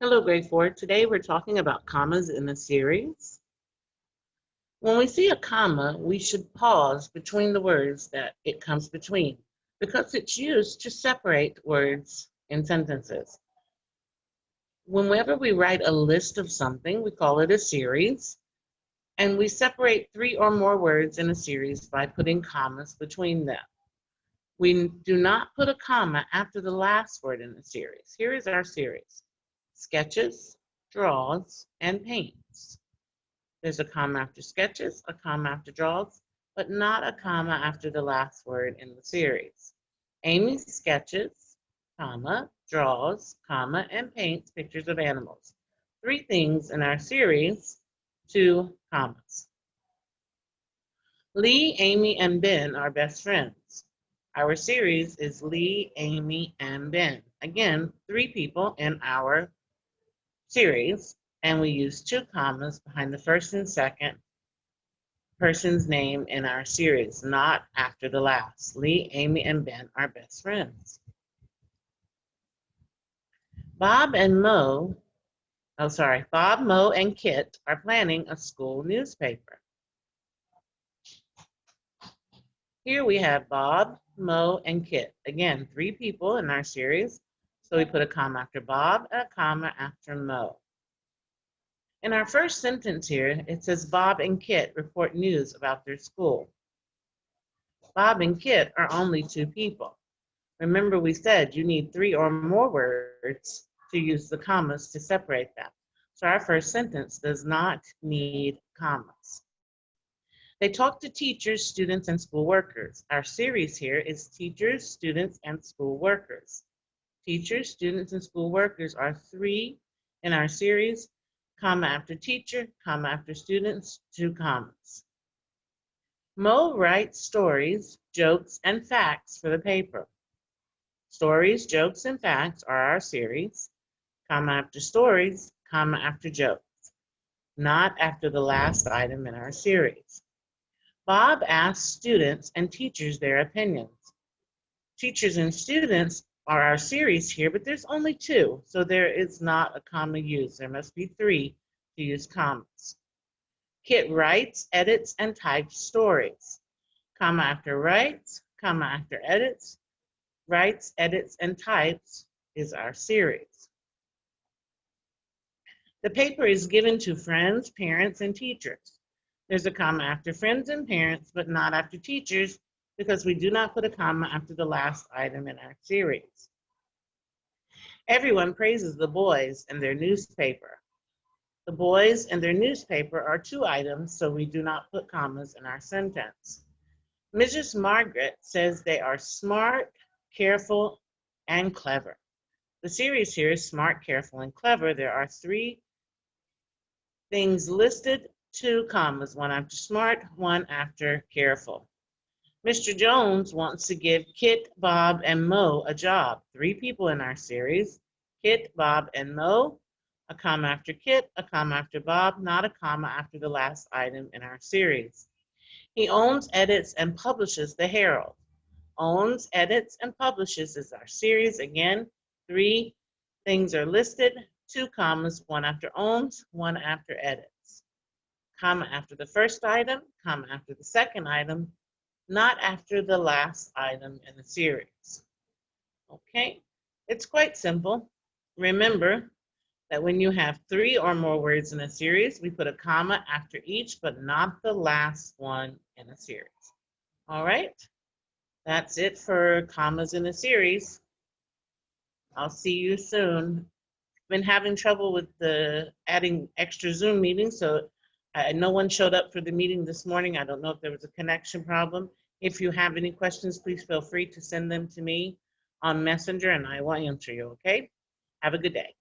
Hello, grade 4. Today we're talking about commas in a series. When we see a comma, we should pause between the words that it comes between because it's used to separate words in sentences. Whenever we write a list of something, we call it a series, and we separate 3 or more words in a series by putting commas between them. We do not put a comma after the last word in the series. Here is our series: sketches, draws, and paints. There's a comma after sketches, a comma after draws, but not a comma after the last word in the series. Amy sketches, comma, draws, comma, and paints pictures of animals. 3 things in our series, 2 commas. Lee, Amy, and Ben are best friends. Our series is Lee, Amy, and Ben. Again, 3 people in our series, and we use 2 commas behind the first and second person's name in our series, not after the last. Lee, Amy, and Ben are best friends. Bob, Mo, and Kit are planning a school newspaper. Here we have Bob, Mo, and Kit. Again, 3 people in our series, so we put a comma after Bob and a comma after Mo. In our first sentence here, it says Bob and Kit report news about their school. Bob and Kit are only 2 people. Remember, we said you need 3 or more words to use the commas to separate them. So our first sentence does not need commas. They talk to teachers, students, and school workers. Our series here is teachers, students, and school workers. Teachers, students, and school workers are 3 in our series. Comma after teacher, comma after students, 2 commas. Mo writes stories, jokes, and facts for the paper. Stories, jokes, and facts are our series. Comma after stories, comma after jokes, not after the last item in our series. Bob asks students and teachers their opinions. Teachers and students are our series here, but there's only 2, so there is not a comma used. There must be 3 to use commas. Kit writes, edits, and types stories. Comma after writes, comma after edits, writes, edits, and types is our series. The paper is given to friends, parents, and teachers. There's a comma after friends and parents, but not after teachers, because we do not put a comma after the last item in our series. Everyone praises the boys and their newspaper. The boys and their newspaper are 2 items, so we do not put commas in our sentence. Mrs. Margaret says they are smart, careful, and clever. The series here is smart, careful, and clever. There are 3 things listed, 2 commas, 1 after smart, 1 after careful. Mr. Jones wants to give Kit, Bob, and Mo a job. 3 people in our series, Kit, Bob, and Mo. A comma after Kit, a comma after Bob, not a comma after the last item in our series. He owns, edits, and publishes the Herald. Owns, edits, and publishes is our series. Again, 3 things are listed, 2 commas, 1 after owns, 1 after edits. Comma after the first item, comma after the second item, not after the last item in the series. Okay, it's quite simple. Remember that when you have 3 or more words in a series, we put a comma after each, but not the last one in a series. All right, that's it for commas in a series. I'll see you soon. Been having trouble with adding extra Zoom meetings, so no one showed up for the meeting this morning. I don't know if there was a connection problem. If you have any questions, please feel free to send them to me on Messenger, and I will answer you, okay? Have a good day.